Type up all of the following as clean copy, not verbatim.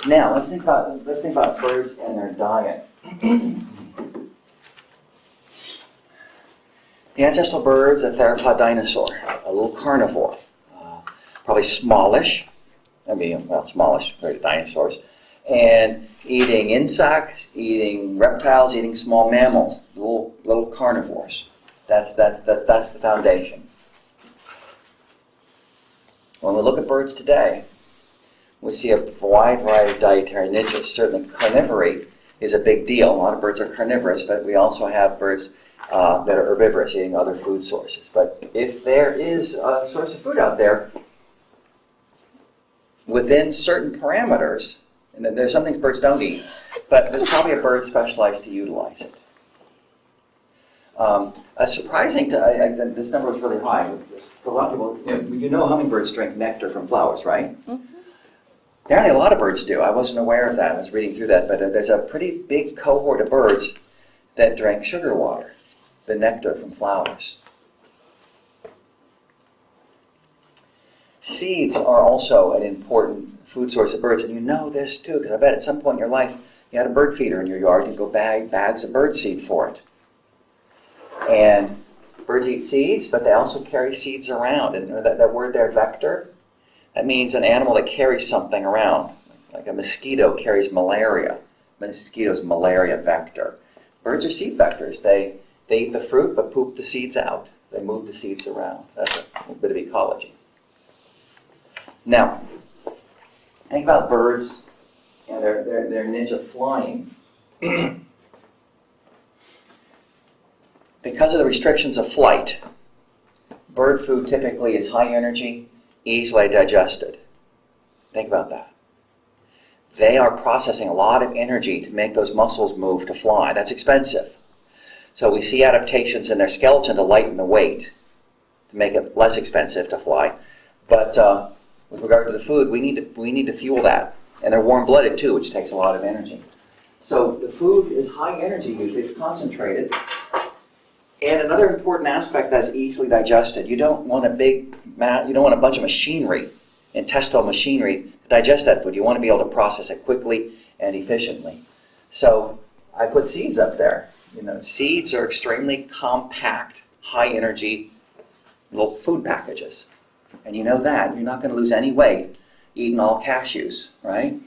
Now let's think about birds and their diet. The ancestral bird's a theropod dinosaur, a little carnivore, probably smallish. Smallish compared to dinosaurs, and eating insects, eating reptiles, eating small mammals, little carnivores. That's the foundation. When we look at birds today, we see a wide variety of dietary niches. Certainly carnivory is a big deal. A lot of birds are carnivorous, but we also have birds that are herbivorous, eating other food sources. But if there is a source of food out there, within certain parameters, and there's some things birds don't eat, but there's probably a bird specialized to utilize it. This number was really high. For a lot of people, you know hummingbirds drink nectar from flowers, right? Mm-hmm. Apparently a lot of birds do. I wasn't aware of that. I was reading through that, but there's a pretty big cohort of birds that drink sugar water, the nectar from flowers. Seeds are also an important food source of birds, and you know this too, because I bet at some point in your life you had a bird feeder in your yard, and you go bags of bird seed for it. And birds eat seeds, but they also carry seeds around, and that word there, vector, that means an animal that carries something around, like a mosquito carries malaria. Mosquito's malaria vector. Birds are seed vectors. They eat the fruit, but poop the seeds out. They move the seeds around. That's a bit of ecology. Now, think about birds and their niche of flying. Because of the restrictions of flight, bird food typically is high energy, easily digested. Think about that. They are processing a lot of energy to make those muscles move to fly. That's expensive. So we see adaptations in their skeleton to lighten the weight, to make it less expensive to fly. But with regard to the food, we need to fuel that. And they're warm-blooded too, which takes a lot of energy. So the food is high energy usually, it's concentrated. And another important aspect that's easily digested. You don't want a bunch of machinery, intestinal machinery, to digest that food. You want to be able to process it quickly and efficiently. So I put seeds up there. Seeds are extremely compact, high energy little food packages. And you know that. You're not going to lose any weight eating all cashews, right?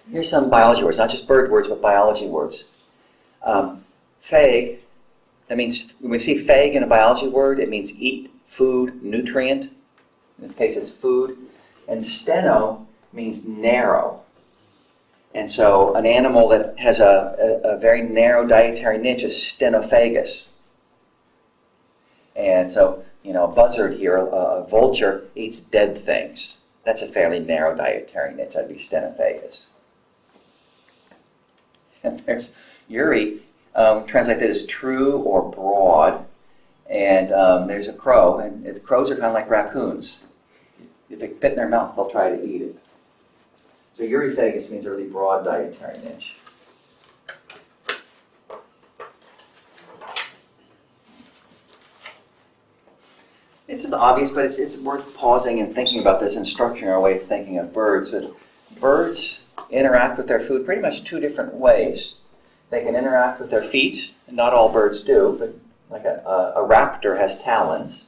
Here's some biology words, not just bird words, but biology words. Phage, that means, when we see phage in a biology word, it means eat, food, nutrient. In this case, it's food. And steno means narrow. And so an animal that has a very narrow dietary niche is stenophagus. And so, a buzzard here, a vulture, eats dead things. That's a fairly narrow dietary niche. That'd be stenophagus. And there's Uri, translated as true or broad. And there's a crow, and crows are kind of like raccoons. If it fit in their mouth, they'll try to eat it. So Uriphagus means a really broad dietary niche. This is obvious, but it's worth pausing and thinking about this and structuring our way of thinking of birds. But birds interact with their food pretty much two different ways. They can interact with their feet, and not all birds do, but like a raptor has talons,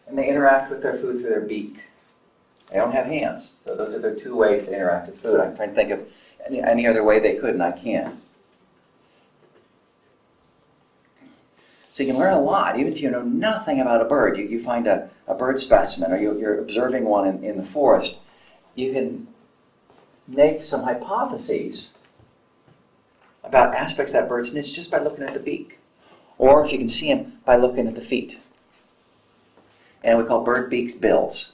and they interact with their food through their beak. They don't have hands, so those are their two ways to interact with food. I'm trying to think of any other way they could, and I can't. So you can learn a lot, even if you know nothing about a bird. You find a bird specimen, or you're observing one in the forest. You can make some hypotheses about aspects of that bird's niche just by looking at the beak. Or if you can see him, by looking at the feet. And we call bird beaks bills.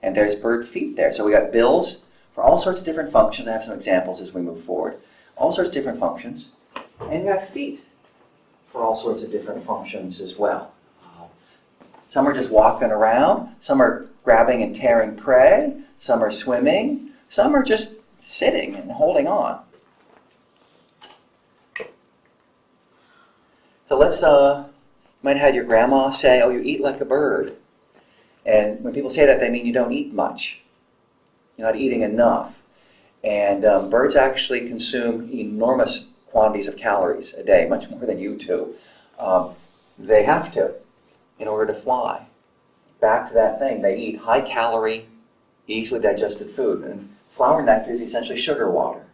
And there's bird feet there. So we got bills for all sorts of different functions. I have some examples as we move forward. All sorts of different functions. And you have feet for all sorts of different functions as well. Some are just walking around. Some are grabbing and tearing prey. Some are swimming. Some are just sitting and holding on. So let's, you might have had your grandma say, "Oh, you eat like a bird." And when people say that, they mean you don't eat much. You're not eating enough. And birds actually consume enormous quantities of calories a day, much more than you do. They have to in order to fly. Back to that thing, they eat high-calorie, easily digested food. And flower nectar is essentially sugar water.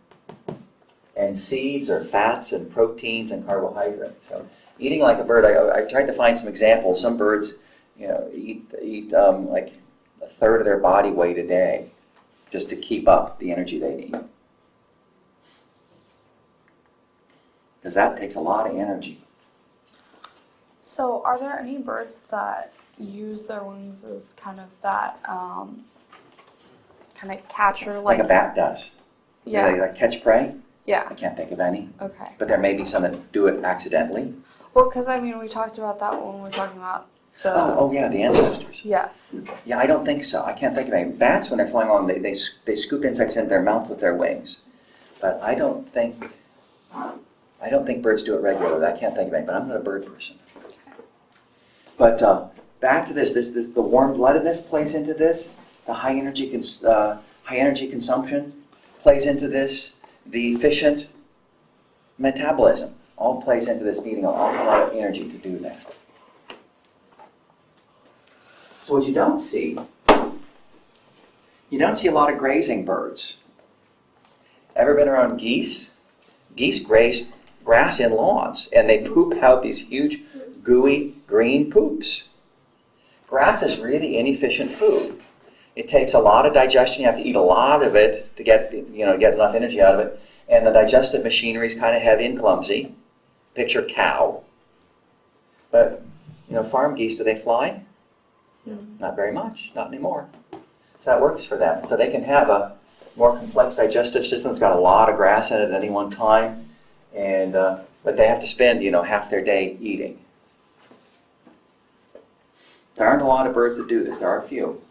And seeds are fats and proteins and carbohydrates. So eating like a bird, I tried to find some examples. Some birds, eat like a third of their body weight a day just to keep up the energy they need. Because that takes a lot of energy. So are there any birds that use their wings as kind of that kind of catcher? Like a bat does. Yeah. They like catch prey? Yeah. I can't think of any. Okay. But there may be some that do it accidentally. Well, because we talked about that when we were talking about the... Oh yeah, the ancestors. Yes. Yeah, I don't think so. I can't think of any. Bats, when they're flying along, they scoop insects into their mouth with their wings. But I don't think birds do it regularly. I can't think of any, but I'm not a bird person. Okay. But back to this, the warm-bloodedness plays into this. The high energy consumption plays into this. The efficient metabolism all plays into this, needing an awful lot of energy to do that. So what you don't see a lot of grazing birds. Ever been around geese? Geese graze grass in lawns, and they poop out these huge, gooey, green poops. Grass is really inefficient food. It takes a lot of digestion. You have to eat a lot of it to get enough energy out of it. And the digestive machinery is kind of heavy and clumsy. Picture cow. But, farm geese, do they fly? Not very much. Not anymore. So that works for them. So they can have a more complex digestive system that's got a lot of grass in it at any one time. And but they have to spend, half their day eating. There aren't a lot of birds that do this. There are a few.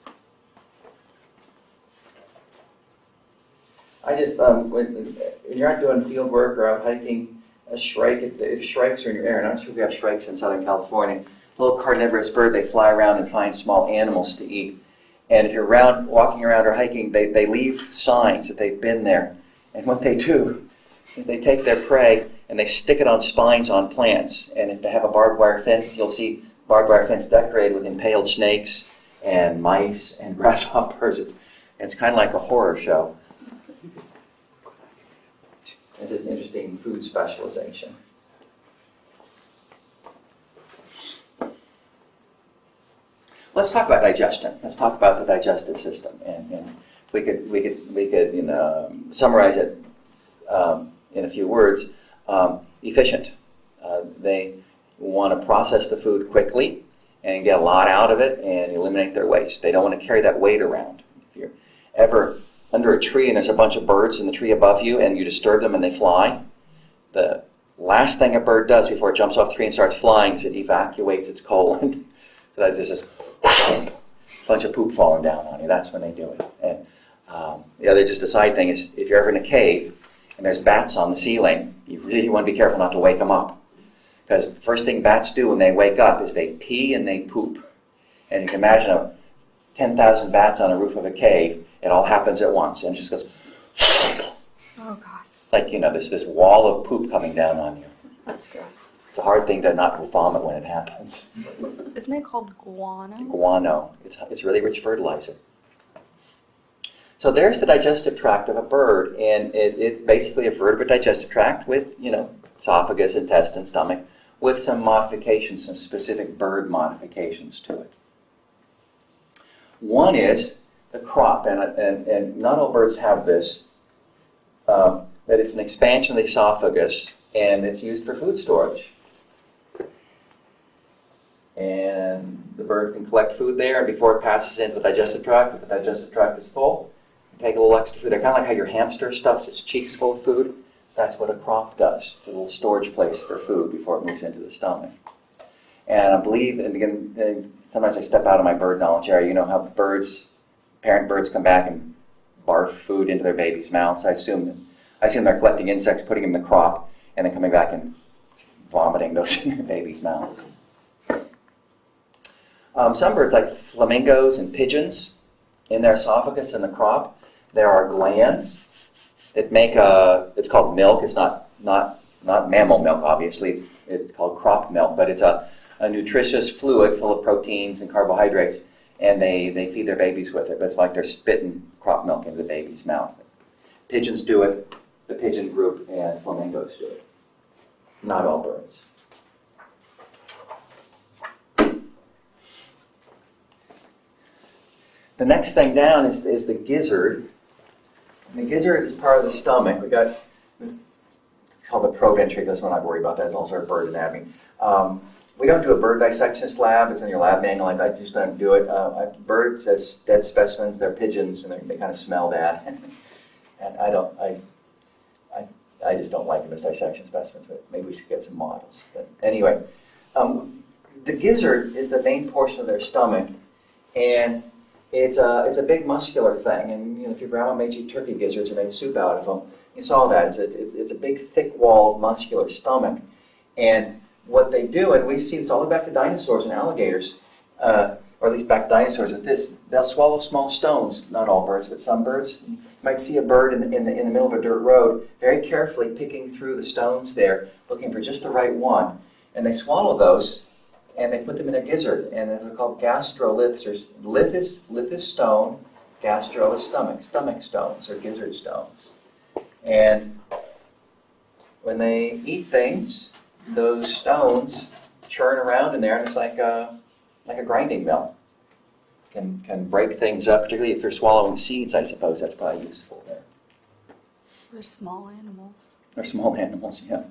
I just, when you're out doing field work or out hiking, a shrike, if shrikes are in your area, and I'm not sure if we have shrikes in Southern California, a little carnivorous bird, they fly around and find small animals to eat. And if you're walking around or hiking, they leave signs that they've been there. And what they do is they take their prey and they stick it on spines on plants. And if they have a barbed wire fence, you'll see barbed wire fence decorated with impaled snakes and mice and grasshoppers. It's kind of like a horror show. It's an interesting food specialization. Let's talk about digestion. Let's talk about the digestive system, and we could summarize it in a few words. Efficient. They want to process the food quickly and get a lot out of it and eliminate their waste. They don't want to carry that weight around. If you're ever under a tree and there's a bunch of birds in the tree above you and you disturb them and they fly, the last thing a bird does before it jumps off the tree and starts flying is it evacuates its colon. So that there's this bunch of poop falling down on you. That's when they do it. And the other just a side thing is if you're ever in a cave and there's bats on the ceiling, you really want to be careful not to wake them up. Because the first thing bats do when they wake up is they pee and they poop. And you can imagine 10,000 bats on a roof of a cave. It all happens at once and it just goes, oh God. Like, this wall of poop coming down on you. That's gross. It's a hard thing to not vomit when it happens. Isn't it called guano? Guano. It's really rich fertilizer. So there's the digestive tract of a bird, and it's basically a vertebrate digestive tract with, esophagus, intestine, stomach, with some modifications, some specific bird modifications to it. One is the crop, and not all birds have this, that it's an expansion of the esophagus, and it's used for food storage. And the bird can collect food there, and before it passes into the digestive tract, if the digestive tract is full, take a little extra food there. Kind of like how your hamster stuffs its cheeks full of food. That's what a crop does. It's a little storage place for food before it moves into the stomach. And I believe, and again, sometimes I step out of my bird knowledge area. You know how parent birds come back and barf food into their babies' mouths. I assume they're collecting insects, putting them in the crop, and then coming back and vomiting those in their babies' mouths. Some birds, like flamingos and pigeons, in their esophagus in the crop, there are glands that make it's called milk. It's not mammal milk, obviously. It's called crop milk, but it's a nutritious fluid full of proteins and carbohydrates, and they feed their babies with it. But it's like they're spitting crop milk into the baby's mouth. Pigeons do it, the pigeon group, and flamingos do it. Not all birds. The next thing down is the gizzard. And the gizzard is part of the stomach. It's called the proventriculus. I'm not worried about that. It's also a bird anatomy. We don't do a bird dissection lab. It's in your lab manual. I just don't do it. Birds as dead specimens, they're pigeons, and they kind of smell bad. And I just don't like them as dissection specimens. But maybe we should get some models. But anyway, the gizzard is the main portion of their stomach, and it's a big muscular thing. And if your grandma made you turkey gizzards or made soup out of them, you saw that. It's a big, thick-walled, muscular stomach. And what they do, and we see this all the way back to dinosaurs and alligators, or at least back to dinosaurs with this, they'll swallow small stones. Not all birds, but some birds. You might see a bird in the middle of a dirt road, very carefully picking through the stones there, looking for just the right one. And they swallow those, and they put them in their gizzard. And they're called gastroliths. Lith is stone, gastro is stomach stones, or gizzard stones. And when they eat things, those stones churn around in there, and it's like a grinding mill. Can break things up, particularly if you're swallowing seeds. I suppose that's probably useful there. For small animals. Or small animals, yeah.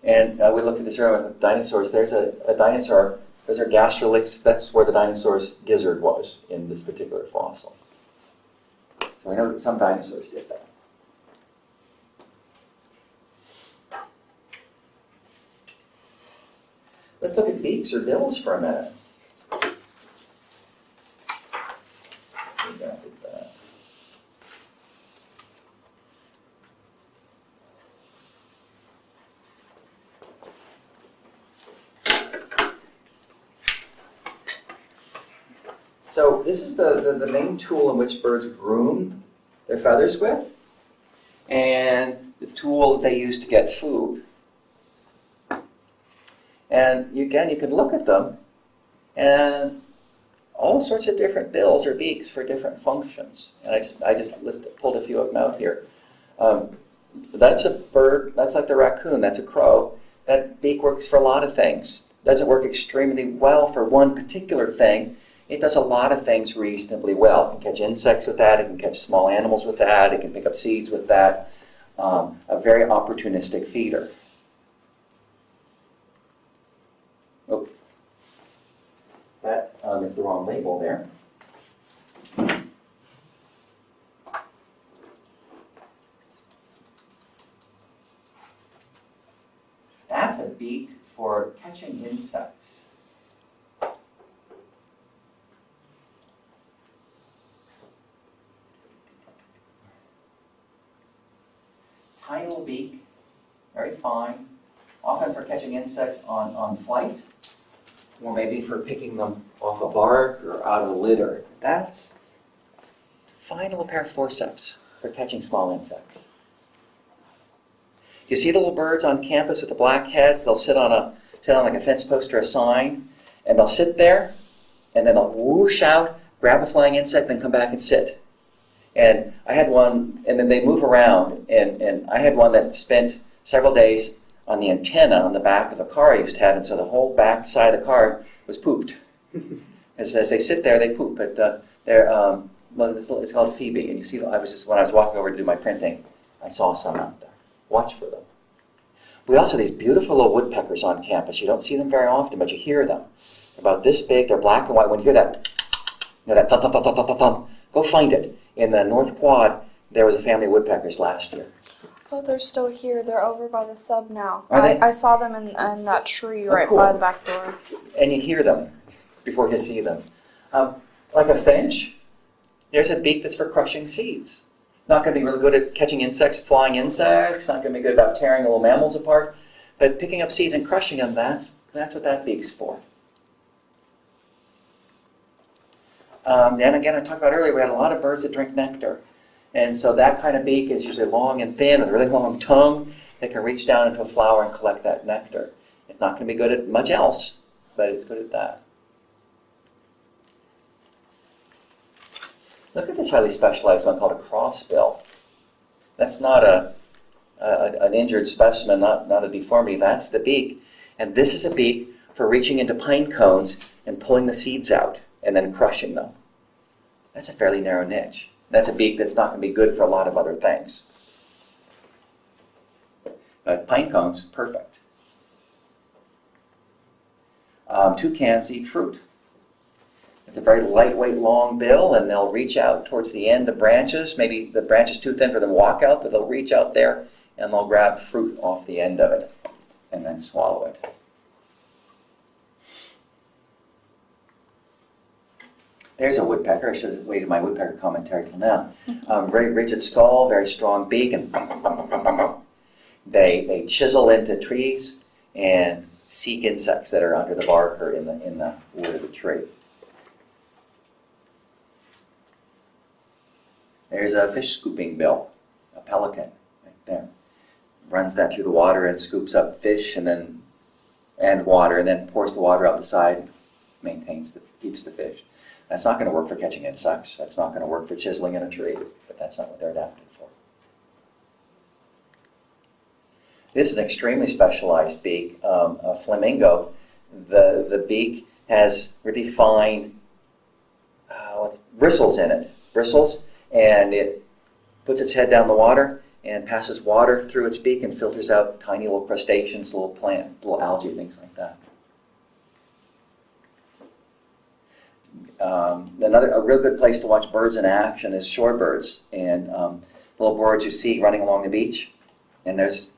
And we looked at this earlier with dinosaurs. There's a dinosaur. Those are gastroliths. That's where the dinosaur's gizzard was in this particular fossil. So we know that some dinosaurs did that. Let's look at beaks or bills for a minute. So this is the main tool in which birds groom their feathers with, and the tool that they use to get food. And again, you can look at them, and all sorts of different bills or beaks for different functions. And I just pulled a few of them out here. That's a bird. That's like the raccoon. That's a crow. That beak works for a lot of things. Doesn't work extremely well for one particular thing. It does a lot of things reasonably well. It can catch insects with that. It can catch small animals with that. It can pick up seeds with that. A very opportunistic feeder. Oh, that is the wrong label there. That's a beak for catching insects. Tiny little beak, very fine, often for catching insects on flight, or maybe for picking them off a bark or out of a litter. That's a fine little pair of forceps for catching small insects. You see the little birds on campus with the black heads? They'll sit on like a fence post or a sign, and they'll sit there, and then they'll whoosh out, grab a flying insect, then come back and sit. And I had one, and then they move around, and I had one that spent several days on the antenna on the back of a car I used to have, and so the whole back side of the car was pooped. As they sit there, they poop. But it's called Phoebe, and you see, when I was walking over to do my printing, I saw some out there. Watch for them. We also have these beautiful little woodpeckers on campus. You don't see them very often, but you hear them. They're about this big. They're black and white. When you hear that, that thump, thump, thump, thump, thump, thump, go find it. In the North Quad, there was a family of woodpeckers last year. Oh, they're still here. They're over by the sub now. Are they? I saw them in that tree right cool. by the back door. And you hear them before you see them. Like a finch, there's a beak that's for crushing seeds. Not going to be really good at catching insects, flying insects. Not going to be good about tearing little mammals apart. But picking up seeds and crushing them, that's what that beak's for. Then again, I talked about earlier, we had a lot of birds that drink nectar. And so that kind of beak is usually long and thin with a really long tongue that can reach down into a flower and collect that nectar. It's not going to be good at much else, but it's good at that. Look at this highly specialized one called a crossbill. That's not an injured specimen, not a deformity. That's the beak. And this is a beak for reaching into pine cones and pulling the seeds out and then crushing them. That's a fairly narrow niche. That's a beak that's not going to be good for a lot of other things. But pine cones, perfect. Toucans eat fruit. It's a very lightweight, long bill, and they'll reach out towards the end of branches. Maybe the branch is too thin for them to walk out, but they'll reach out there and they'll grab fruit off the end of it and then swallow it. There's a woodpecker. I should have waited my woodpecker commentary till now. Very rigid skull, very strong beak, and they chisel into trees and seek insects that are under the bark or in the wood of the tree. There's a fish scooping bill, a pelican, right there. Runs that through the water and scoops up fish and water, and then pours the water out the side, keeps the fish. That's not going to work for catching insects. That's not going to work for chiseling in a tree, but that's not what they're adapted for. This is an extremely specialized beak, a flamingo. The beak has really fine bristles in it, and it puts its head down the water and passes water through its beak and filters out tiny little crustaceans, little plants, little algae, things like that. A real good place to watch birds in action is shorebirds and little birds you see running along the beach. And there's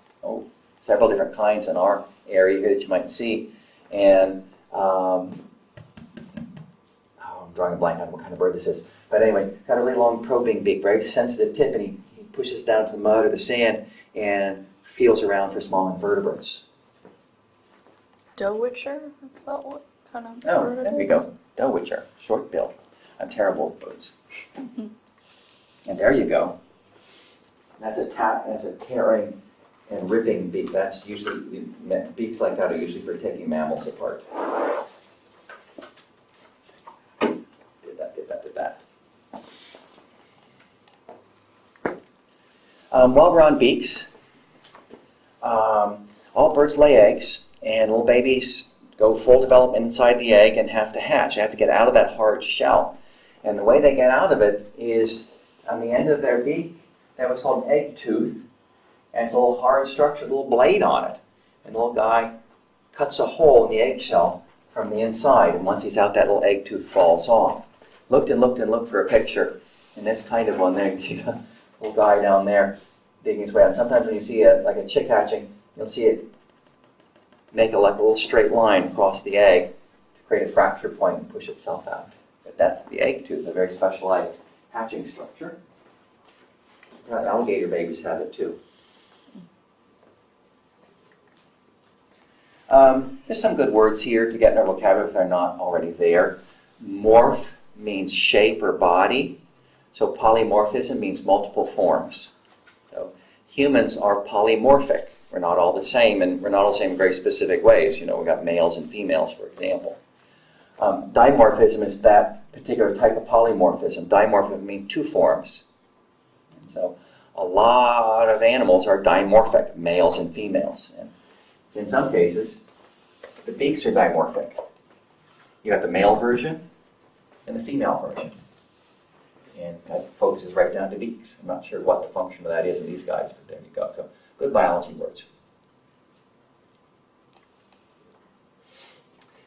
several different kinds in our area here that you might see. And I'm drawing a blank on what kind of bird this is. But anyway, got a really long probing beak, very sensitive tip, and he pushes down to the mud or the sand and feels around for small invertebrates. Doe-witcher? Is that what kind of bird it is? There we go. Doe-witcher, short bill. I'm terrible with birds. And there you go. That's a tearing and ripping beak. That's usually, beaks like that are usually for taking mammals apart. Did that. While we're on beaks, all birds lay eggs, and little babies go full development inside the egg and have to hatch. They have to get out of that hard shell. And the way they get out of it is on the end of their beak, they have what's called an egg tooth. And it's a little hard structure with a little blade on it. And the little guy cuts a hole in the eggshell from the inside. And once he's out, that little egg tooth falls off. Looked and looked for a picture. And this kind of one there, you can see the little guy down there digging his way out. Sometimes when you see a chick hatching, you'll see it make a little straight line across the egg to create a fracture point and push itself out. But that's the egg tooth, a very specialized hatching structure. Alligator babies have it too. Just some good words here to get in our vocabulary if they're not already there. Morph means shape or body. So polymorphism means multiple forms. So humans are polymorphic. We're not all the same, and we're not all the same in very specific ways. We've got males and females, for example. Dimorphism is that particular type of polymorphism. Dimorphism means two forms. And so a lot of animals are dimorphic, males and females. And in some cases, the beaks are dimorphic. You got the male version and the female version. And that focuses right down to beaks. I'm not sure what the function of that is in these guys, but there you go. So good biology words.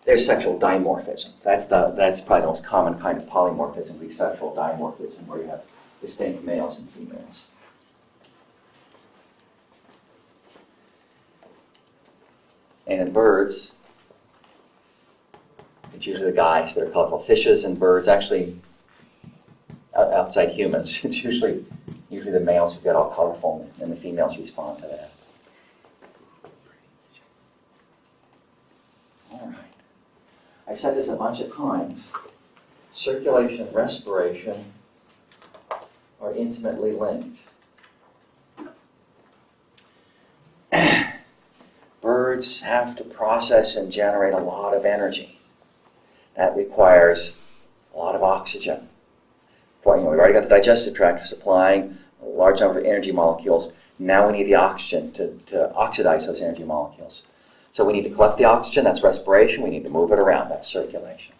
There's sexual dimorphism. That's probably the most common kind of polymorphism, the sexual dimorphism, where you have distinct males and females. And in birds, it's usually the guys that are colorful. Fishes and birds, actually, outside humans, it's usually the males who get all colorful, and the females respond to that. All right. I've said this a bunch of times, circulation and respiration are intimately linked. Birds have to process and generate a lot of energy. That requires a lot of oxygen. Well, we've already got the digestive tract supplying a large number of energy molecules. Now we need the oxygen to oxidize those energy molecules. So we need to collect the oxygen, that's respiration. We need to move it around, that's circulation.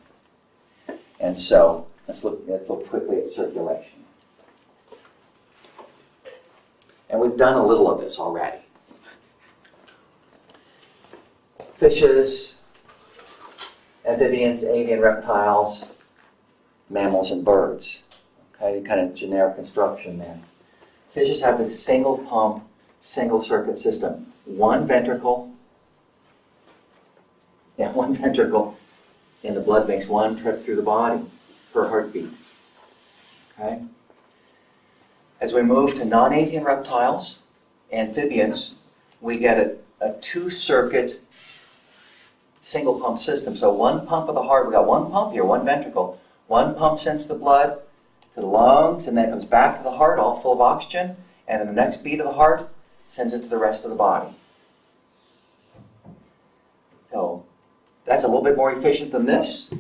And so let's look quickly at circulation. And we've done a little of this already. Fishes, amphibians, avian reptiles, mammals, and birds. Okay, kind of generic construction there. Fishes have this single pump, single circuit system. One ventricle in the blood makes one trip through the body per heartbeat. Okay? As we move to non-avian reptiles, amphibians, we get a two-circuit single pump system. So one pump of the heart, we got one pump here, one ventricle. One pump sends the blood to the lungs, and then it comes back to the heart, all full of oxygen, and then the next beat of the heart sends it to the rest of the body. So that's a little bit more efficient than this,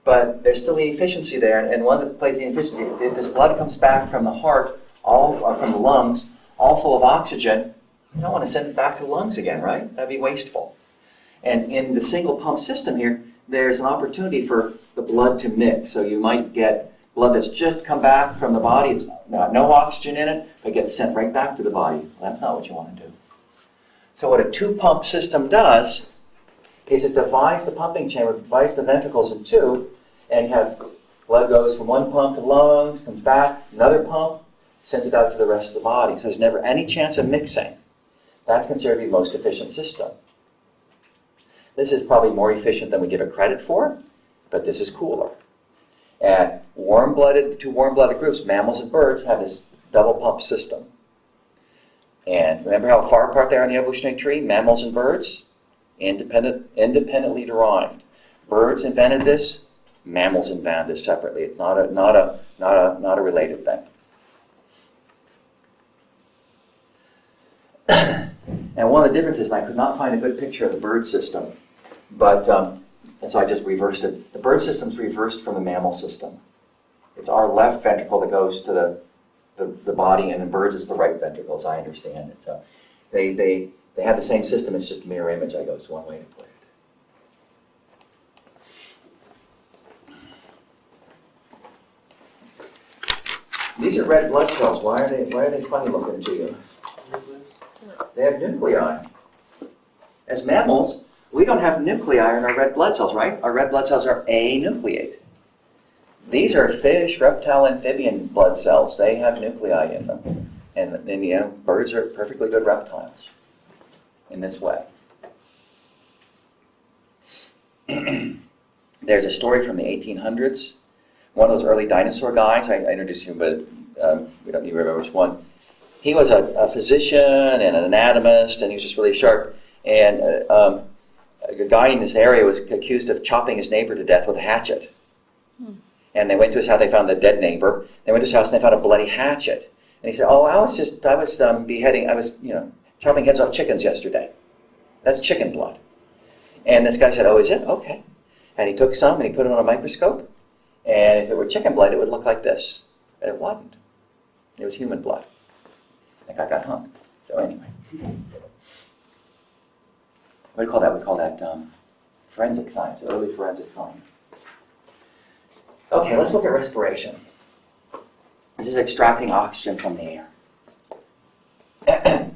but there's still the efficiency there, and one that plays the efficiency, if this blood comes back from the heart, or from the lungs, all full of oxygen, you don't want to send it back to the lungs again, right? That'd be wasteful. And in the single pump system here, there's an opportunity for the blood to mix. So you might get blood that's just come back from the body, it's got no oxygen in it, but gets sent right back to the body. Well, that's not what you want to do. So what a two-pump system does is it divides the pumping chamber, divides the ventricles in two, and you have blood goes from one pump to the lungs, comes back, another pump, sends it out to the rest of the body. So there's never any chance of mixing. That's considered to be the most efficient system. This is probably more efficient than we give it credit for, but this is cooler. And the two warm-blooded groups, mammals and birds, have this double pump system. And remember how far apart they are in the evolutionary tree? Mammals and birds, independently derived. Birds invented this, mammals invented this separately. It's not a related thing. And one of the differences, and I could not find a good picture of the bird system, but and so I just reversed it. The bird system's reversed from the mammal system. It's our left ventricle that goes to the body, and in birds it's the right ventricle, as I understand it. So they have the same system, it's just a mirror image, I guess, one way to put it. These are red blood cells. Why are they funny looking to you? They have nuclei. As mammals, we don't have nuclei in our red blood cells, right? Our red blood cells are anucleate. These are fish, reptile, amphibian blood cells. They have nuclei in them. And then, birds are perfectly good reptiles in this way. There's a story from the 1800s. One of those early dinosaur guys, I introduced him, but we don't need to remember which one. He was a physician and an anatomist, and he was just really sharp. And a guy in this area was accused of chopping his neighbor to death with a hatchet. And they went to his house, they found the dead neighbor. They went to his house and they found a bloody hatchet. And he said, I was chopping heads off chickens yesterday. That's chicken blood. And this guy said, oh, is it? Okay. And he took some and he put it on a microscope. And if it were chicken blood, it would look like this. But it wasn't. It was human blood. That guy got hung. So anyway. What do you call that? We call that forensic science, early forensic science. Okay, let's look at respiration. This is extracting oxygen from the air.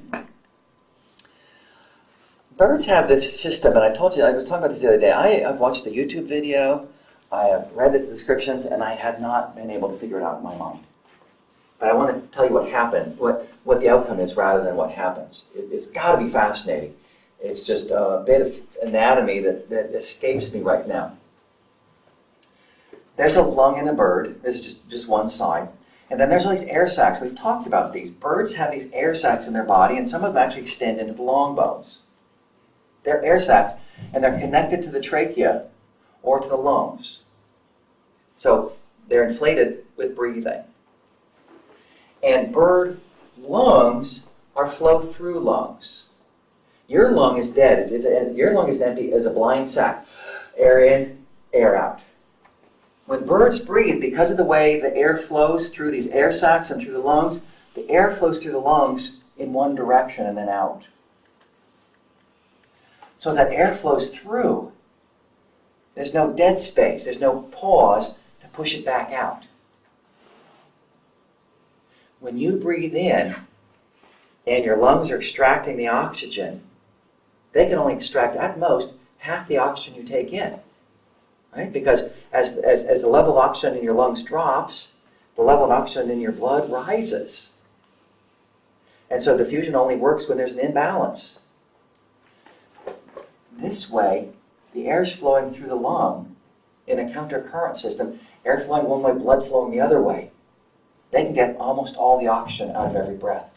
Birds have this system, and I was talking about this the other day. I've watched the YouTube video, I have read the descriptions, and I had not been able to figure it out in my mind. But I want to tell you what happened, what the outcome is rather than what happens. It's got to be fascinating. It's just a bit of anatomy that escapes me right now. There's a lung in a bird. This is just one side. And then there's all these air sacs. We've talked about these. Birds have these air sacs in their body, and some of them actually extend into the long bones. They're air sacs, and they're connected to the trachea or to the lungs. So they're inflated with breathing. And bird lungs are flow-through lungs. Your lung is dead. Your lung is empty as a blind sac. Air in, air out. When birds breathe, because of the way the air flows through these air sacs and through the lungs, the air flows through the lungs in one direction and then out. So as that air flows through, there's no dead space, there's no pause to push it back out. When you breathe in and your lungs are extracting the oxygen, they can only extract at most half the oxygen you take in. Right? Because as the level of oxygen in your lungs drops, the level of oxygen in your blood rises. And so diffusion only works when there's an imbalance. This way, the air is flowing through the lung in a countercurrent system, air flowing one way, blood flowing the other way. They can get almost all the oxygen out of every breath.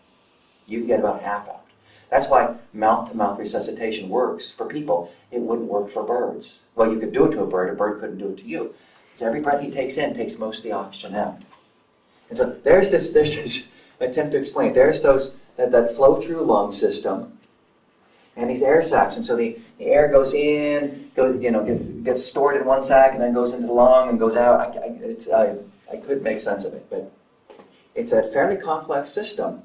You can get about half out. That's why mouth-to-mouth resuscitation works for people. It wouldn't work for birds. Well, you could do it to a bird couldn't do it to you. Because every breath he takes in takes most of the oxygen out. And so there's this attempt to explain. There's that flow-through lung system and these air sacs. And so the air goes in, gets stored in one sac and then goes into the lung and goes out. I could make sense of it, but it's a fairly complex system.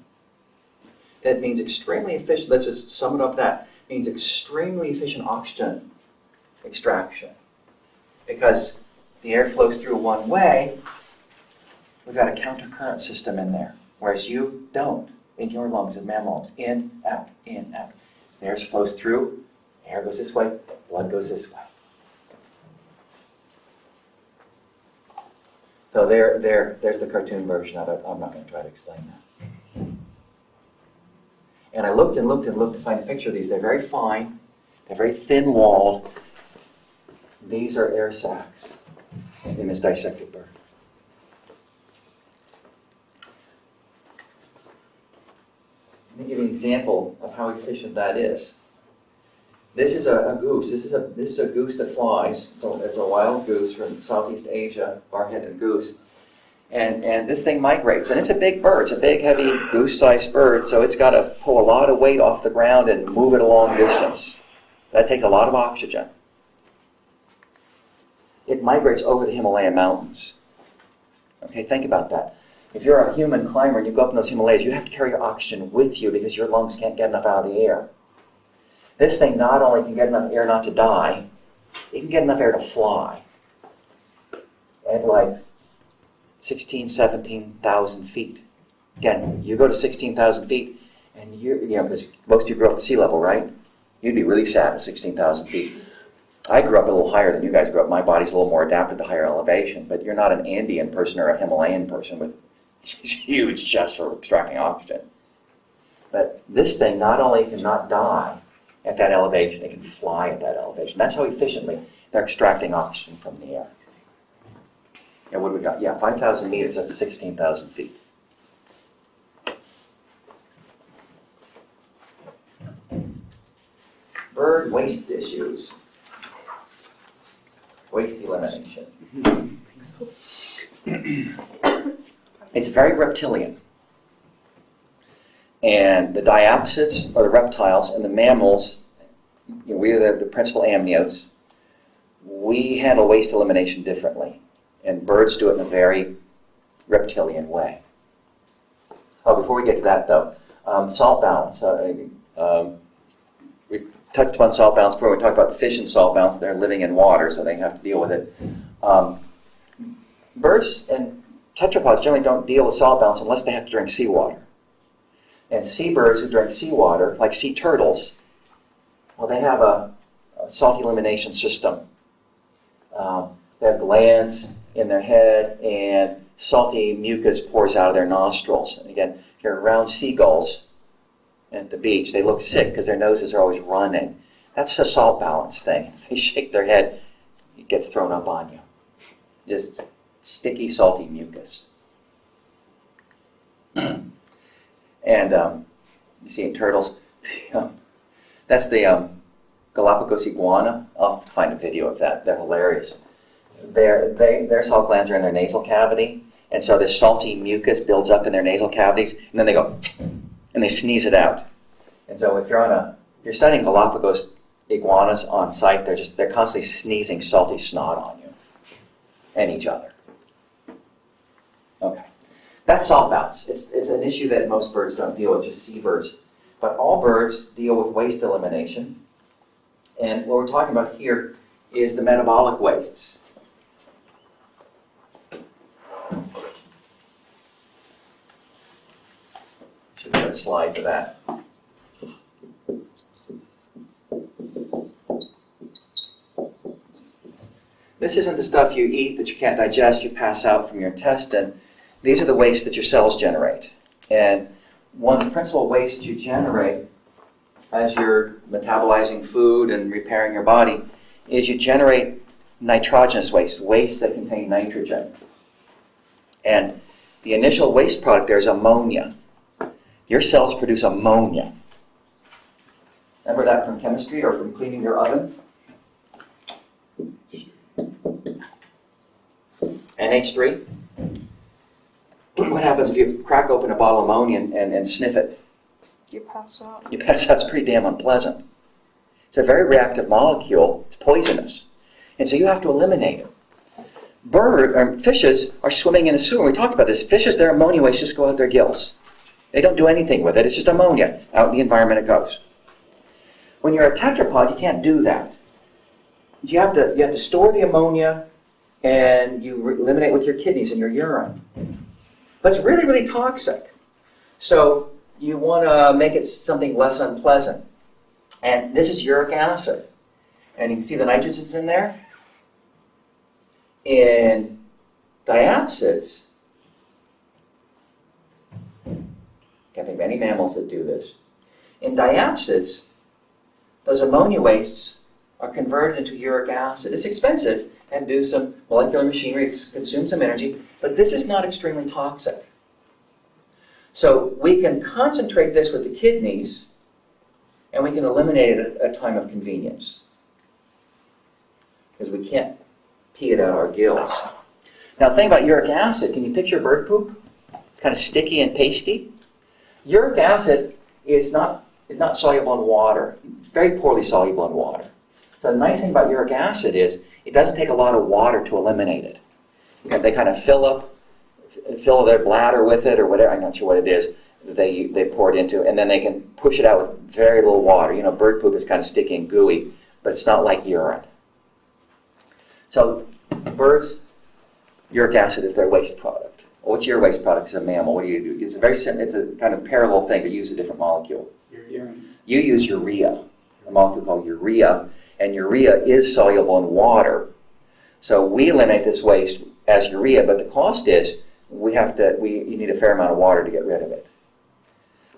That means extremely efficient, let's just sum it up that, means extremely efficient oxygen extraction. Because the air flows through one way, we've got a countercurrent system in there, whereas you don't in your lungs and mammal lungs. In, out, in, out. The air flows through, air goes this way, blood goes this way. So there's the cartoon version of it. I'm not going to try to explain that. And I looked and looked and looked to find a picture of these. They're very fine. They're very thin-walled. These are air sacs in this dissected bird. Let me give you an example of how efficient that is. This is a goose. This is a goose that flies. So it's a wild goose from Southeast Asia, bar-headed goose. And this thing migrates. And it's a big bird. It's a big, heavy, goose-sized bird. So it's got to pull a lot of weight off the ground and move it a long distance. That takes a lot of oxygen. It migrates over the Himalayan mountains. Okay, think about that. If you're a human climber and you go up in those Himalayas, you have to carry your oxygen with you because your lungs can't get enough out of the air. This thing not only can get enough air not to die, it can get enough air to fly. At like 16,000, 17,000 feet. Again, you go to 16,000 feet, and because most of you grew up at sea level, right? You'd be really sad at 16,000 feet. I grew up a little higher than you guys grew up. My body's a little more adapted to higher elevation, but you're not an Andean person or a Himalayan person with huge chests for extracting oxygen. But this thing not only can not die at that elevation, it can fly at that elevation. That's how efficiently they're extracting oxygen from the air. Yeah, what do we got? Yeah, 5,000 meters, that's 16,000 feet. Bird waste issues. Waste elimination. It's very reptilian. And the diapsids are the reptiles, and the mammals, we are the principal amniotes. We handle waste elimination differently. And birds do it in a very reptilian way. Oh, before we get to that, though, salt balance. We touched on salt balance before. We talked about fish in salt balance. They're living in water, so they have to deal with it. Birds and tetrapods generally don't deal with salt balance unless they have to drink seawater. And seabirds who drink seawater, like sea turtles, well, they have a salt elimination system. They have glands in their head, and salty mucus pours out of their nostrils. And again, if you're around seagulls at the beach, they look sick because their noses are always running. That's a salt balance thing. If they shake their head, it gets thrown up on you. Just sticky, salty mucus. And you see in turtles, that's the Galapagos iguana. I'll have to find a video of that. They're hilarious. their salt glands are in their nasal cavity, and so this salty mucus builds up in their nasal cavities, and then they go, and they sneeze it out. And so if you're studying Galapagos iguanas on site, they're constantly sneezing salty snot on you and each other. Okay, that's salt balance. It's an issue that most birds don't deal with, just seabirds. But all birds deal with waste elimination. And what we're talking about here is the metabolic wastes. Should have a slide for that. This isn't the stuff you eat that you can't digest, you pass out from your intestine. These are the wastes that your cells generate. And one of the principal wastes you generate as you're metabolizing food and repairing your body is you generate nitrogenous waste, wastes that contain nitrogen. And the initial waste product there is ammonia. Your cells produce ammonia. Remember that from chemistry or from cleaning your oven? NH3. What happens if you crack open a bottle of ammonia and sniff it? You pass out. You pass out. It's pretty damn unpleasant. It's a very reactive molecule. It's poisonous. And so you have to eliminate it. Fishes are swimming in a sewer. We talked about this. Fishes, their ammonia waste just go out their gills. They don't do anything with it. It's just ammonia. Out in the environment it goes. When you're a tetrapod, you can't do that. You have to store the ammonia, and you eliminate with your kidneys and your urine. But it's really, really toxic. So you want to make it something less unpleasant. And this is uric acid. And you can see the nitrogen's in there. In diapsids, can't think of any mammals that do this. In diapsids, those ammonia wastes are converted into uric acid. It's expensive and do some molecular machinery, consume some energy, but this is not extremely toxic. So we can concentrate this with the kidneys, and we can eliminate it at a time of convenience. Because we can't pee it out our gills. Now the thing about uric acid, can you picture bird poop? It's kind of sticky and pasty. Uric acid is not soluble in water, very poorly soluble in water. So the nice thing about uric acid is it doesn't take a lot of water to eliminate it. They kind of fill their bladder with it or whatever, I'm not sure what it is, they pour it into, and then they can push it out with very little water. You know, bird poop is kind of sticky and gooey, but it's not like urine. So birds, uric acid is their waste product. Well, what's your waste product as a mammal? What do you do? It's a kind of parallel thing, but you use a different molecule. Urine. You use urea, a molecule called urea, and urea is soluble in water. So we eliminate this waste as urea, but the cost is you need a fair amount of water to get rid of it.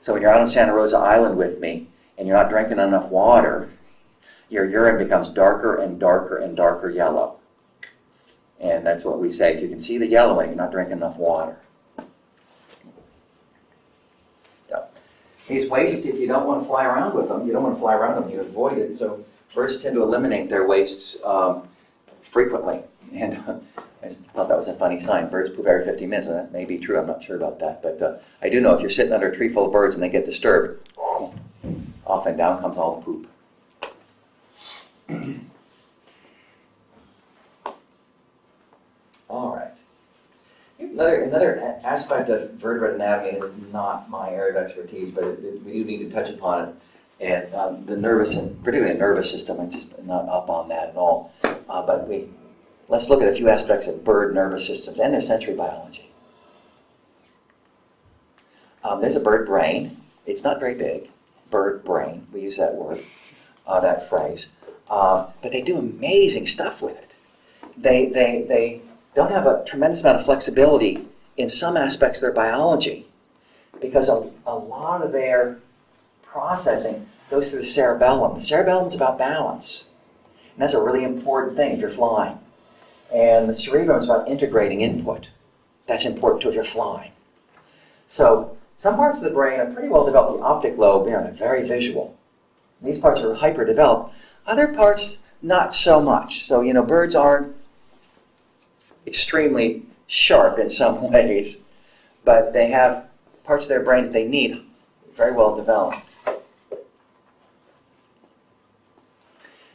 So when you're out on Santa Rosa Island with me and you're not drinking enough water, your urine becomes darker and darker and darker yellow. And that's what we say. If you can see the yellow in it, you're not drinking enough water. So, these wastes, if you don't want to fly around with them, you avoid it. So birds tend to eliminate their wastes frequently. And I just thought that was a funny sign. Birds poop every 50 minutes, and that may be true. I'm not sure about that. But I do know if you're sitting under a tree full of birds and they get disturbed, off and down comes all the poop. All right. Another aspect of vertebrate anatomy that is not my area of expertise, but we do need to touch upon it. And the nervous, and particularly the nervous system, I'm just not up on that at all. But let's look at a few aspects of bird nervous systems and their sensory biology. There's a bird brain. It's not very big. Bird brain. We use that word, that phrase. But they do amazing stuff with it. They don't have a tremendous amount of flexibility in some aspects of their biology because a lot of their processing goes through the cerebellum. The cerebellum is about balance. And that's a really important thing if you're flying. And the cerebrum is about integrating input. That's important too if you're flying. So some parts of the brain are pretty well developed. The optic lobe, they're very visual. These parts are hyper-developed. Other parts, not so much. So, birds aren't extremely sharp in some ways, but they have parts of their brain that they need very well developed.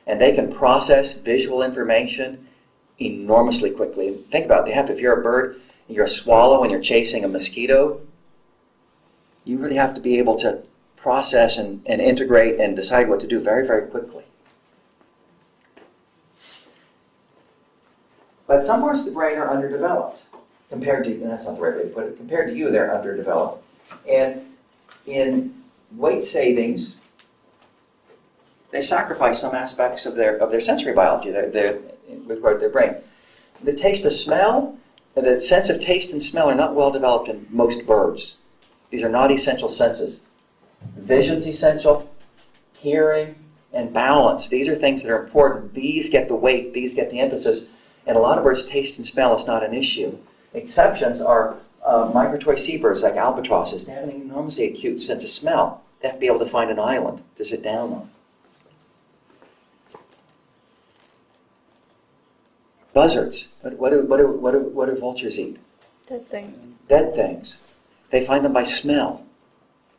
And they can process visual information enormously quickly. Think about it. They have to, if you're a bird, you're a swallow and you're chasing a mosquito, you really have to be able to process and integrate and decide what to do very, very quickly. But some parts of the brain are underdeveloped compared to, and that's not the right way to put it, compared to you, they're underdeveloped. And in weight savings, they sacrifice some aspects of their sensory biology with regard to their brain. The taste of smell, the sense of taste and smell are not well developed in most birds. These are not essential senses. Vision's essential, hearing, and balance. These are things that are important. These get the weight, these get the emphasis. And a lot of birds, taste and smell is not an issue. Exceptions are migratory seabirds like albatrosses. They have an enormously acute sense of smell. They have to be able to find an island to sit down on. Buzzards. What do vultures eat? Dead things. Dead things. They find them by smell.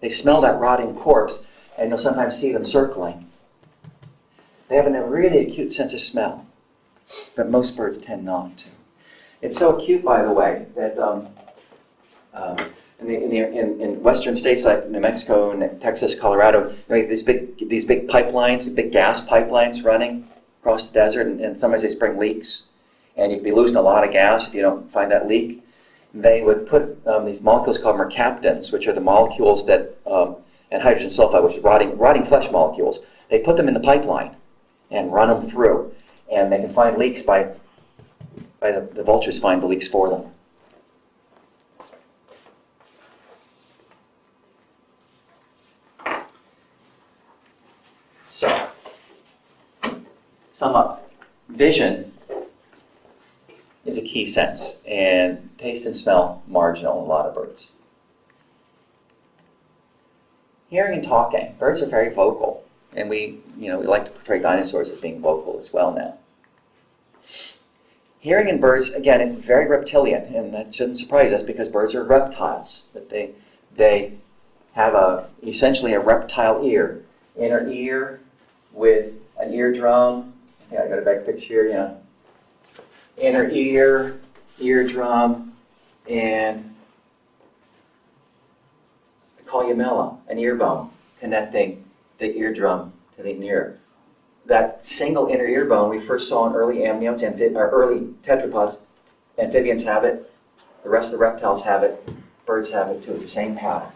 They smell that rotting corpse, and you'll sometimes see them circling. They have a really acute sense of smell, but most birds tend not to. It's so acute, by the way, that in western states like New Mexico and Texas, Colorado, you have these big pipelines, big gas pipelines running across the desert, and sometimes they spring leaks, and you'd be losing a lot of gas if you don't find that leak. They would put these molecules called mercaptans, which are the molecules that, and hydrogen sulfide, which is rotting flesh molecules. They put them in the pipeline and run them through, and they can find leaks by the vultures find the leaks for them. So, sum up. Vision is a key sense, and taste and smell marginal in a lot of birds. Hearing and talking. Birds are very vocal, and we like to portray dinosaurs as being vocal as well now. Hearing in birds, again, it's very reptilian, and that shouldn't surprise us because birds are reptiles. But they have essentially a reptile ear, inner ear with an eardrum. I got a back picture here. Inner ear, eardrum, and a columella, an ear bone connecting the eardrum to the ear. That single inner ear bone we first saw in early amniotes, early tetrapods. Amphibians have it. The rest of the reptiles have it. Birds have it too. It's the same pattern.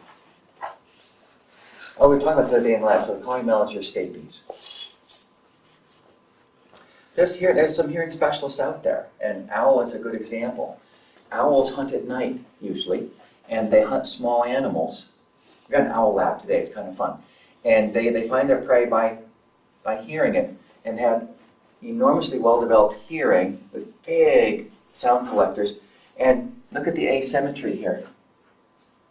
Oh, we were talking about the other day in lab. So the columella is your scabies. There's some hearing specialists out there, and owl is a good example. Owls hunt at night, usually, and they hunt small animals. We've got an owl lab today, it's kind of fun. And they find their prey by hearing it, and have enormously well-developed hearing with big sound collectors. And look at the asymmetry here.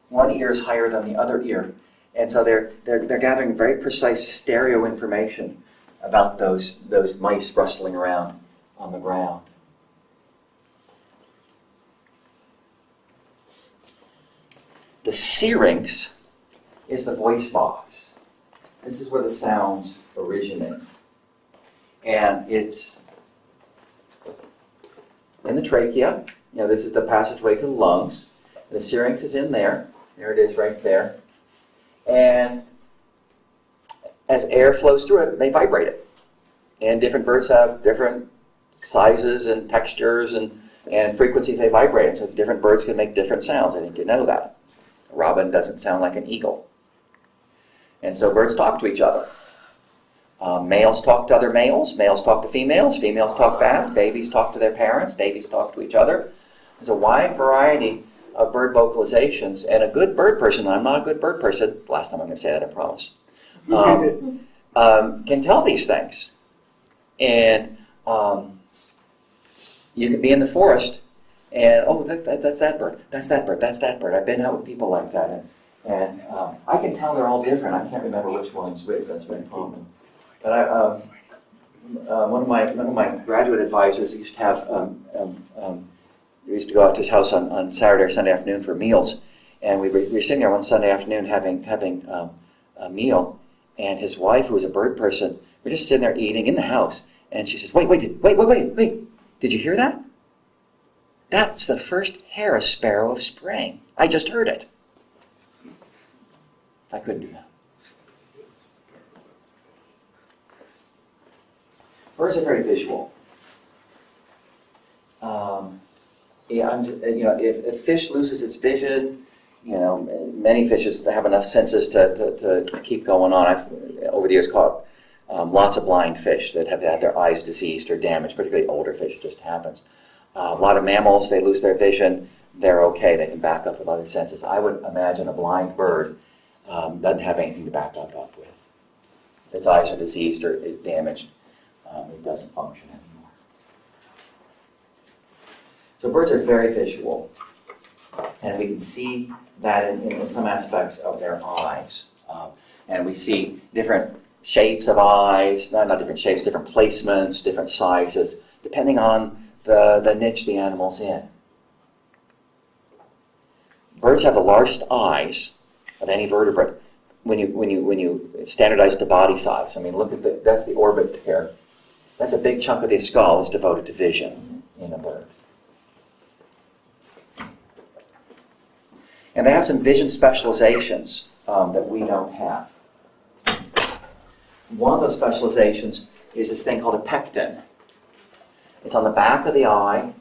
One ear is higher than the other ear. And so they're gathering very precise stereo information about those mice rustling around on the ground. The syrinx is the voice box. This is where the sounds originate. And it's in the trachea. This is the passageway to the lungs. The syrinx is in there. There it is right there. And as air flows through it, they vibrate it. And different birds have different sizes and textures and frequencies they vibrate it. So different birds can make different sounds. I think you know that. A robin doesn't sound like an eagle. And so birds talk to each other. Males talk to other males. Males talk to females. Females talk back. Babies talk to their parents. Babies talk to each other. There's a wide variety of bird vocalizations. And a good bird person, and I'm not a good bird person, last time I'm going to say that, I promise, can tell these things. And you can be in the forest and, that's that bird, that's that bird, that's that bird. I've been out with people like that. And I can tell they're all different. I can't remember which one's which. That's very common. But one of my graduate advisors used to have we used to go out to his house on Saturday or Sunday afternoon for meals, and we were sitting there one Sunday afternoon having a meal, and his wife, who was a bird person, we're just sitting there eating in the house, and she says, wait, did you hear that? That's the first Harris sparrow of spring. I just heard it. I couldn't do that. Birds are very visual. If a fish loses its vision, many fishes have enough senses to keep going on. I've, over the years, caught lots of blind fish that have had their eyes diseased or damaged, particularly older fish. It just happens. A lot of mammals, they lose their vision. They're okay. They can back up with other senses. I would imagine a blind bird doesn't have anything to back up with. If its eyes are diseased or damaged, it doesn't function anymore. So birds are very visual, and we can see that in some aspects of their eyes. And we see different shapes of eyes, not different shapes, different placements, different sizes, depending on the niche the animal's in. Birds have the largest eyes of any vertebrate when you standardize the body size. I mean, look at that's the orbit there. That's a big chunk of the skull is devoted to vision in a bird. And they have some vision specializations that we don't have. One of those specializations is this thing called a pecten. It's on the back of the eye.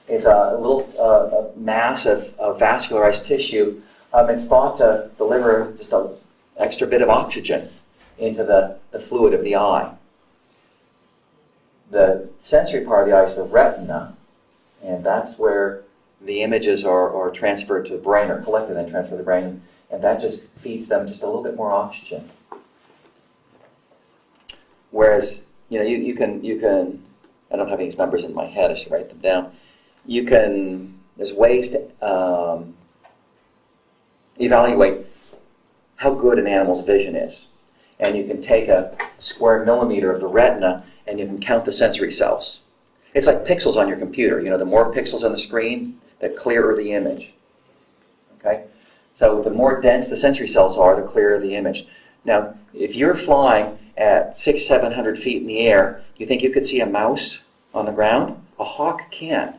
It's a little mass of vascularized tissue. It's thought to deliver just an extra bit of oxygen into the fluid of the eye. The sensory part of the eye is the retina, and that's where the images are transferred to the brain, or collected and transferred to the brain, and that just feeds them just a little bit more oxygen. Whereas, you can, I don't have these numbers in my head, I should write them down. There's ways to evaluate how good an animal's vision is. And you can take a square millimeter of the retina and you can count the sensory cells. It's like pixels on your computer. The more pixels on the screen, the clearer the image. Okay? So the more dense the sensory cells are, the clearer the image. Now, if you're flying at 600-700 feet in the air, you think you could see a mouse on the ground? A hawk can.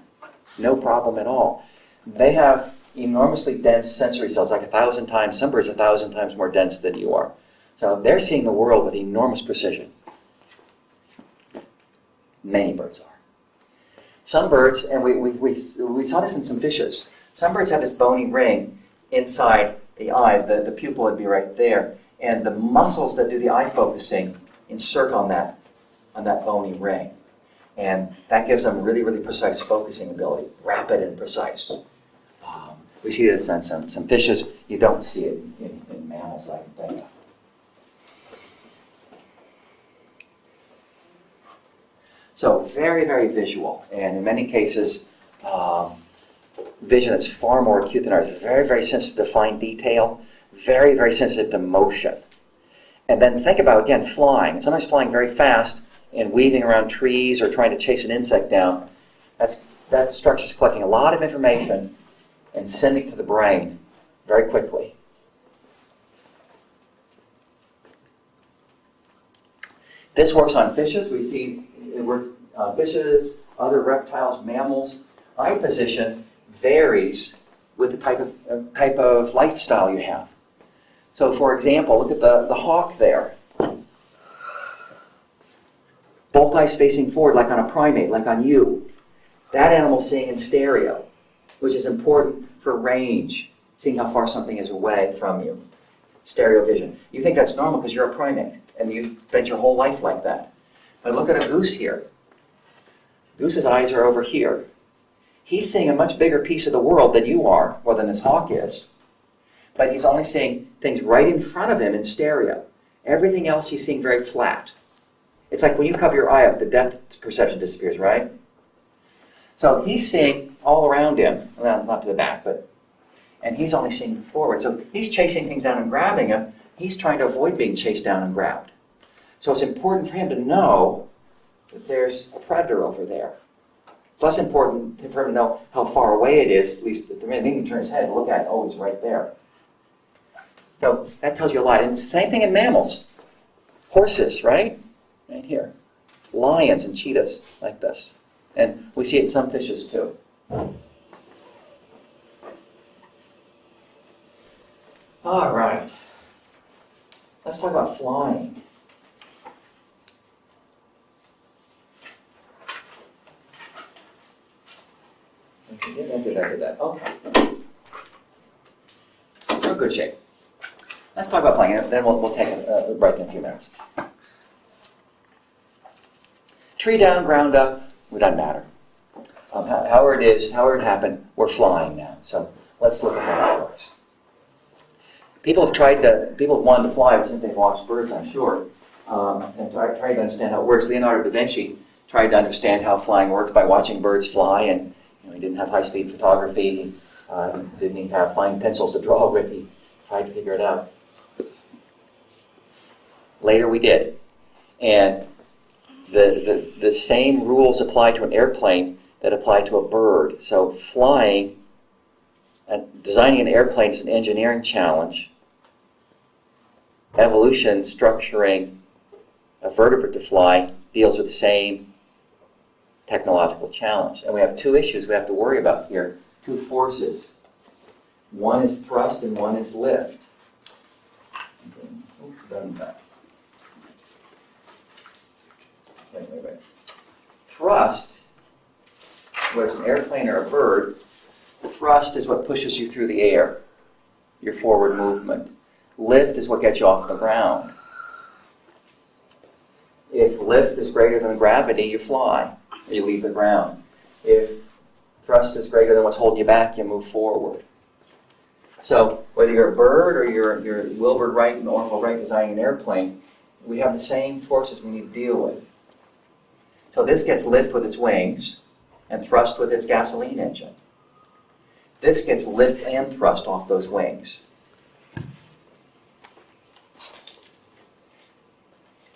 No problem at all. They have enormously dense sensory cells, like 1,000 times, some birds 1,000 times more dense than you are. So they're seeing the world with enormous precision. Many birds are. Some birds, and we saw this in some fishes, some birds have this bony ring inside the eye, the pupil would be right there, and the muscles that do the eye focusing insert on that bony ring. And that gives them really, really precise focusing ability, rapid and precise. We see this in some fishes. You don't see it in mammals, I can think of. So very, very visual, and in many cases, vision that's far more acute than ours. Very, very sensitive to fine detail, very, very sensitive to motion. And then think about, again, flying. Sometimes flying very fast and weaving around trees or trying to chase an insect down. That structure's collecting a lot of information and sending it to the brain very quickly. This works on fishes. We see it works on fishes, other reptiles, mammals. Eye position varies with the type of lifestyle you have. So, for example, look at the hawk there. Both eyes facing forward, like on a primate, like on you. That animal's seeing in stereo, which is important for range, seeing how far something is away from you. Stereo vision. You think that's normal because you're a primate, and you've spent your whole life like that. But look at a goose here. Goose's eyes are over here. He's seeing a much bigger piece of the world than you are, or than this hawk is. But he's only seeing things right in front of him in stereo. Everything else he's seeing very flat. It's like when you cover your eye up, the depth perception disappears, right? So he's seeing all around him, well, not to the back, and he's only seeing forward. So he's chasing things down and grabbing them. He's trying to avoid being chased down and grabbed. So it's important for him to know that there's a predator over there. It's less important for him to know how far away it is, at least the minute he can turn his head and look at it, oh, it's right there. So that tells you a lot. And it's the same thing in mammals. Horses, right? Right here. Lions and cheetahs, like this. And we see it in some fishes too. All right. Let's talk about flying. Did that. Okay. We're in good shape. Let's talk about flying, then we'll take a break in a few minutes. Tree down, ground up, it doesn't matter. However it happened, we're flying now. So let's look at how that works. People have wanted to fly ever since they've watched birds, I'm sure, and tried to understand how it works. Leonardo da Vinci tried to understand how flying works by watching birds fly, and he didn't have high-speed photography. He didn't even have fine pencils to draw with. He tried to figure it out. Later we did. And the same rules apply to an airplane that apply to a bird. So flying, designing an airplane is an engineering challenge. Evolution, structuring a vertebrate to fly, deals with the same technological challenge. And we have two issues we have to worry about here, two forces. One is thrust and one is lift. Wait. Thrust, whether it's an airplane or a bird, thrust is what pushes you through the air, your forward movement. Lift is what gets you off the ground. If lift is greater than gravity, you fly, or you leave the ground. If thrust is greater than what's holding you back, you move forward. So whether you're a bird or you're Wilbur Wright and Orville Wright designing an airplane, we have the same forces we need to deal with. So this gets lift with its wings and thrust with its gasoline engine. This gets lift and thrust off those wings.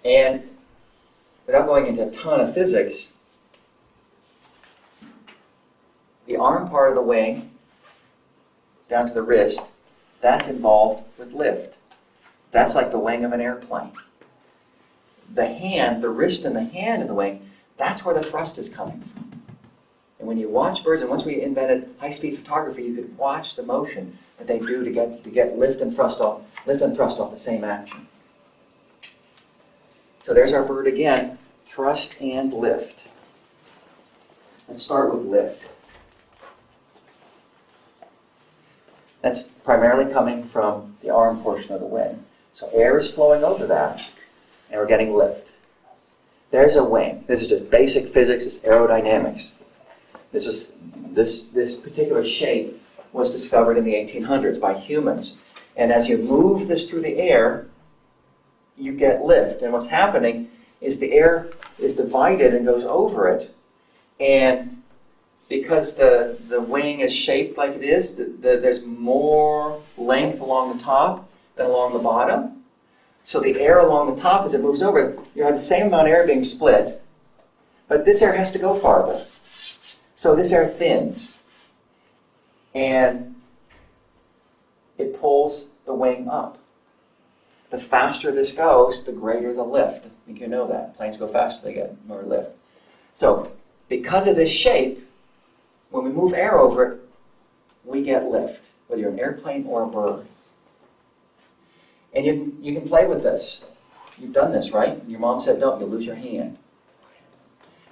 And without going into a ton of physics, the arm part of the wing down to the wrist, that's involved with lift. That's like the wing of an airplane. The hand, the wrist and the hand of the wing, that's where the thrust is coming from. And when you watch birds, and once we invented high-speed photography, you could watch the motion that they do to get lift and thrust off the same action. So there's our bird again, thrust and lift. Let's start with lift. That's primarily coming from the arm portion of the wing. So air is flowing over that, and we're getting lift. There's a wing. This is just basic physics, it's aerodynamics. This particular shape was discovered in the 1800s by humans. And as you move this through the air, you get lift. And what's happening is the air is divided and goes over it. And because the wing is shaped like it is, there's more length along the top than along the bottom. So the air along the top, as it moves over, you have the same amount of air being split, but this air has to go farther. So this air thins, and it pulls the wing up. The faster this goes, the greater the lift. I think you know that. Planes go faster, they get more lift. So because of this shape, when we move air over it, we get lift, whether you're an airplane or a bird. And you can play with this. You've done this, right? Your mom said don't, you'll lose your hand.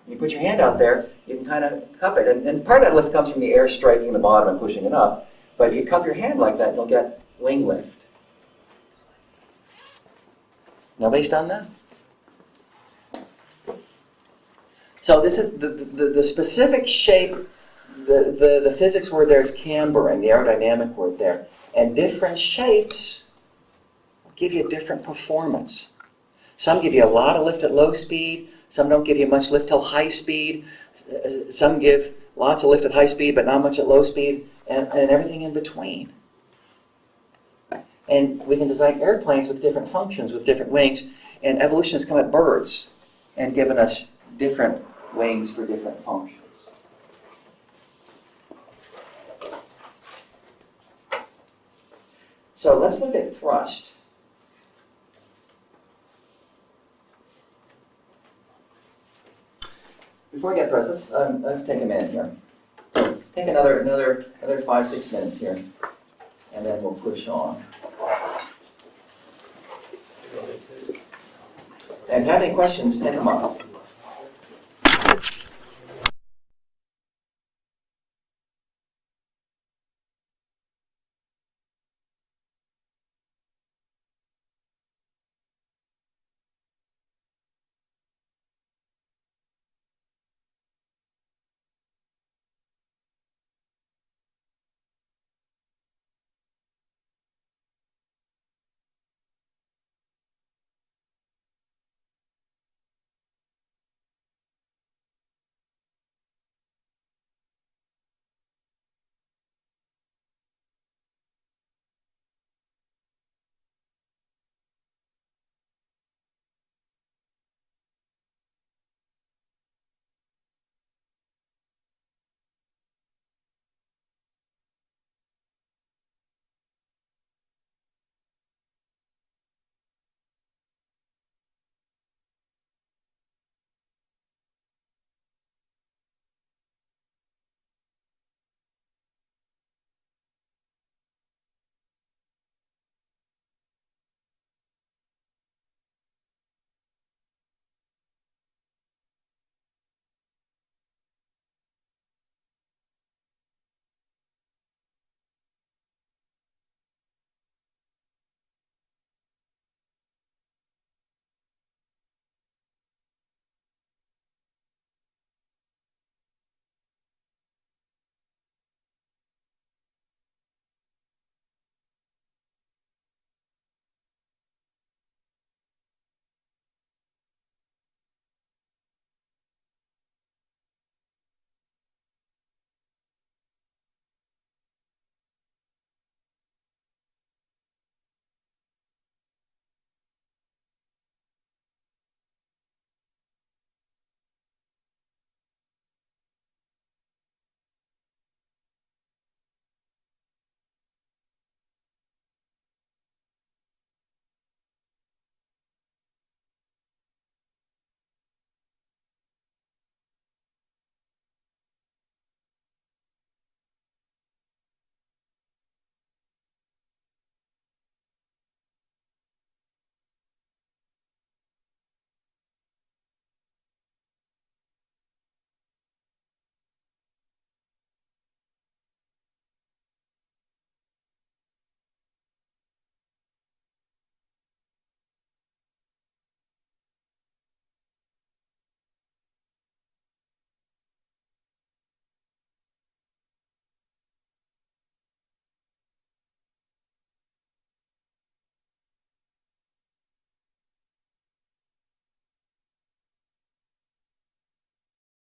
When you put your hand out there, you can kind of cup it. And part of that lift comes from the air striking the bottom and pushing it up. But if you cup your hand like that, you'll get wing lift. Nobody's done that? So this is the specific shape, the physics word there is camber, and the aerodynamic word there. And different shapes give you a different performance. Some give you a lot of lift at low speed, some don't give you much lift till high speed, some give lots of lift at high speed but not much at low speed, and everything in between. And we can design airplanes with different functions, with different wings, and evolution has come at birds and given us different wings for different functions. So let's look at thrust. Before we get thrust, let's take a minute here. Take another 5-6 minutes here, and then we'll push on. And if you have any questions, take them up.